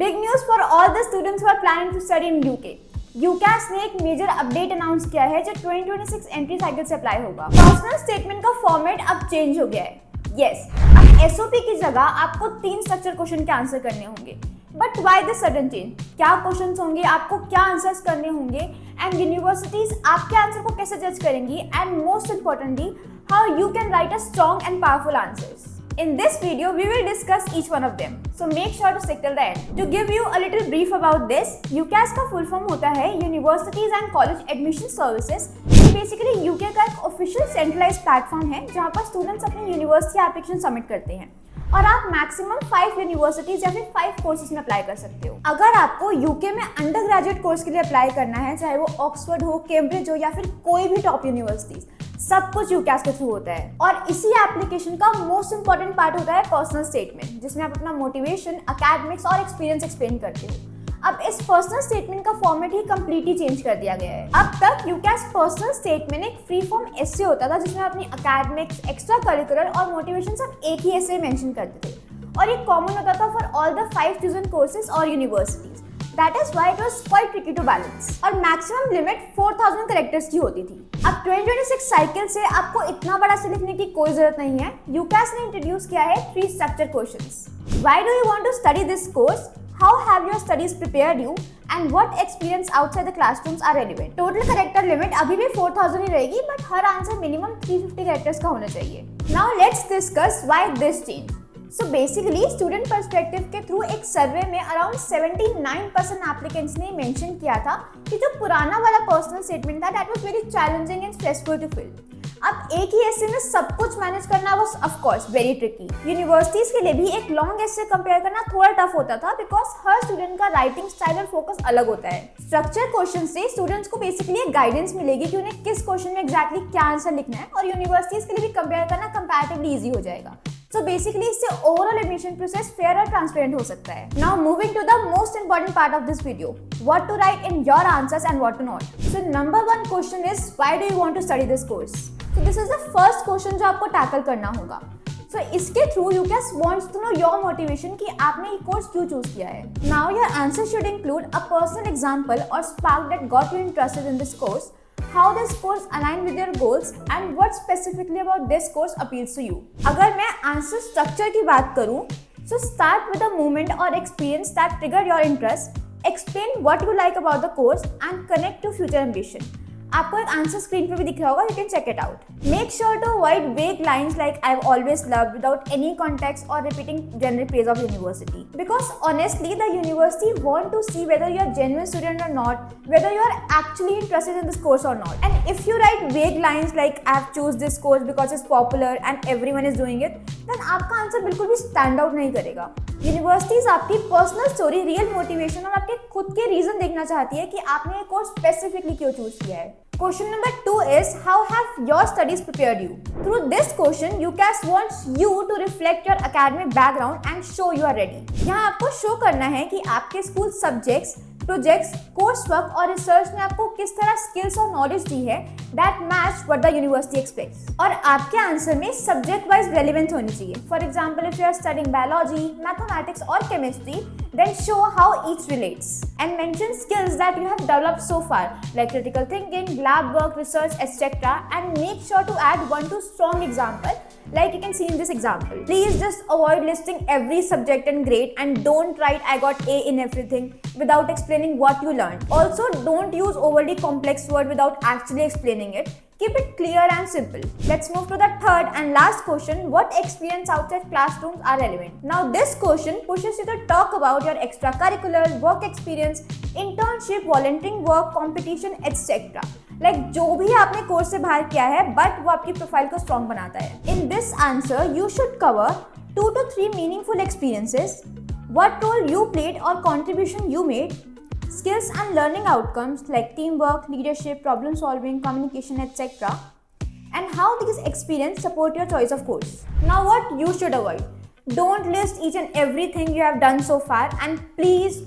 Big news for all the students who are planning to study in UK. UCAS ने एक major update announce किया है जो 2026 entry cycle से apply होगा। पर्सनल स्टेटमेंट का फॉर्मेट अब चेंज हो गया है। यस, अब एसओपी की जगह आपको 3 स्ट्रक्चर क्वेश्चन के आंसर करने होंगे। But why this sudden change? क्या क्वेश्चंस होंगे, आपको क्या आंसर्स करने होंगे, एंड यूनिवर्सिटीज आपके आंसर को कैसे जज करेंगी, and most importantly how you can write a strong and powerful answers. In this video, we will discuss each one of them. So make sure to stick till the end. To give you a little brief about this, UCAS का full form होता है Universities and College Admission Services. ये basically UK का एक official centralized platform है जहाँ पर students अपनी university application submit करते हैं और आप मैक्सिमम 5 यूनिवर्सिटीज या फिर 5 कोर्सेज में अप्लाई कर सकते हो। अगर आपको यूके में अंडर ग्रेजुएट कोर्स के लिए अप्लाई करना है, चाहे वो ऑक्सफोर्ड हो, कैम्ब्रिज हो या फिर कोई भी टॉप यूनिवर्सिटीज, सब कुछ यूकैस के थ्रू होता है। और इसी एप्लीकेशन का मोस्ट इंपॉर्टेंट पार्ट होता है पर्सनल स्टेटमेंट, जिसमें आप अपना मोटिवेशन, अकेडमिक्स और एक्सपीरियंस एक्सप्लेन करते हो। अब इस पर्सनल स्टेटमेंट का फॉर्मेट ही कंप्लीटली चेंज कर दिया गया है। अब तक यूकैस पर्सनल स्टेटमेंट एक फ्री फॉर्म एसे होता था जिसमें अपनी अकेडमिक्स, एक्स्ट्रा करिकुलर और मोटिवेशन सब एक ही एसे मेंशन करते थे और ये कॉमन होता था for all the 5 chosen courses और universities. That is why it was quite tricky to balance. और मैक्सिमम लिमिट 4000 कैरेक्टर्स की होती थी। अब 2026 साइकिल से आपको इतना बड़ा से लिखने की कोई जरूरत नहीं है। यूकैस ने इंट्रोड्यूस किया है 3 structure questions. Why do you want to study this course? How have your studies prepared you? And what experience outside the classrooms are relevant? Total character limit अभी भी 4000 ही रहेगी, but her answer minimum 350 characters का होना चाहिए। Now let's discuss why this change. So basically student perspective के through एक सर्वे में around 79% applicants ने मेंशन किया था कि जो पुराना वाला पर्सनल स्टेटमेंट था that was very challenging and stressful to fill. अब एक ही एसे में सब कुछ मैनेज करना was of course very tricky. Universities के लिए भी एक लॉन्ग एसे कंपेयर करना थोड़ा टफ होता था बिकॉज हर स्टूडेंट का राइटिंग स्टाइल और फोकस अलग होता है। स्ट्रक्चर क्वेश्चन से स्टूडेंट्स को बेसिकली एक गाइडेंस मिलेगी कि उन्हें किस क्वेश्चन में एग्जैक्टली क्या आंसर लिखना है और यूनिवर्सिटीज के लिए भी कंपेयर करना कंपैरेटिवली ईजी हो जाएगा। So basically इससे ओवरऑल एडमिशन प्रोसेस फेयर और ट्रांसपेरेंट हो सकता है। Now moving to the most important part of this video, what to write in your answers and what to not. So number 1 question is why do you want to study this course? So this is the first question जो आपको tackle करना होगा। So इसके through UCAS wants to know your motivation कि आपने ये course क्यों choose किया है। Now your answer should include a personal example or spark that got you interested in this course, how this course align with your goals and what specifically about this course appeals to you. अगर मैं answer structure की बात करूं, so start with a moment or experience that triggered your interest, explain what you like about the course and connect to future ambition. आपको एक answer screen पे भी दिख रहा होगा, you can check it out. Make sure to avoid vague lines like I've always loved without any context or repeating generic praise of university. Because honestly, the university want to see whether you're a genuine student or not, whether you're actually interested in this course or not. And if you write vague lines like I've choose this course because it's popular and everyone is doing it, then आपका answer बिल्कुल भी stand out नहीं करेगा। Universities आपकी personal story, real motivation और आपके खुद के रीजन देखना चाहती है कि आपने ये कोर्स स्पेसिफिकली क्यों चूज किया है। Question number 2 is how have your studies prepared you? Through this question, UCAS wants you to reflect your academic background and show you are ready. यहाँ आपको शो करना है कि आपके school subjects, projects, course work और research ने आपको किस तरह स्किल्स और नॉलेज दी है that match what the university expects. और आपके आंसर में सब्जेक्ट वाइज रेलेवेंट होनी चाहिए। For example if you are studying biology, mathematics और chemistry, then show how each relates and mention skills that you have developed so far like critical thinking, lab work, research, etc. and make sure to add 1-2 strong example like you can see in this example. Please just avoid listing every subject and grade and don't write I got A in everything without explaining what you learned. Also don't use overly complex word without actually explaining it. Keep it clear and simple. Let's move to the third and last question. What experience outside classrooms are relevant? Now this question pushes you to talk about your extracurricular, work experience, internship, volunteering work, competition, etc. Like जो भी आपने course से बाहर किया है but वो आपकी profile को स्ट्रॉन्ग बनाता है। In this answer, you should cover 2 to 3 meaningful experiences, what role you played or contribution you made, skills and learning outcomes like teamwork, leadership, problem solving, communication, etc. and how these experiences support your choice of course. Now what you should avoid. Don't list each and everything you have done so far and please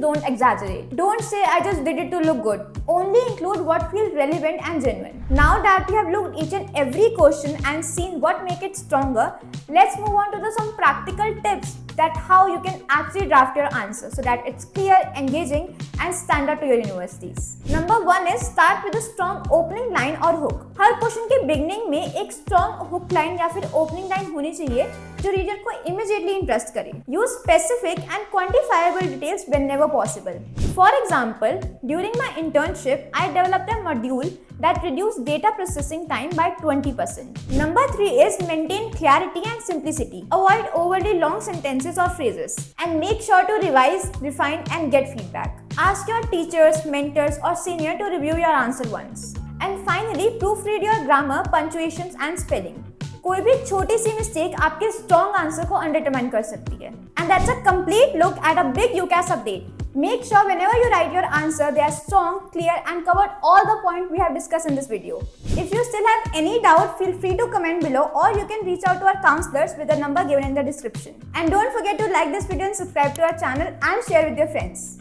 don't exaggerate. Don't say I just did it to look good. Only include what feels relevant and genuine. Now that you have looked each and every question and seen what make it stronger, let's move on to some practical tips that how you can actually draft your answer so that it's clear, engaging and stand out to your universities. Number 1 is start with a strong opening line or hook. Her question के beginning में एक strong hook line या फिर opening line होनी चाहिए जो reader को immediately interest करे. Use specific and quantifiable details whenever possible. For example, during my internship, I developed a module that reduced data processing time by 20%. Number 3 is maintain clarity and simplicity. Avoid overly long sentences or phrases and make sure to revise, refine and get feedback. Ask your teachers, mentors or senior to review your answer once. And finally, proofread your grammar, punctuations and spelling. कोई भी छोटी सी mistake आपके strong answer को अनडिटरमाइन कर सकती है. And that's a complete look at a big UCAS update. Make sure whenever you write your answer, they are strong, clear and covered all the points we have discussed in this video. If you still have any doubt, feel free to comment below or you can reach out to our counselors with the number given in the description. And don't forget to like this video and subscribe to our channel and share with your friends.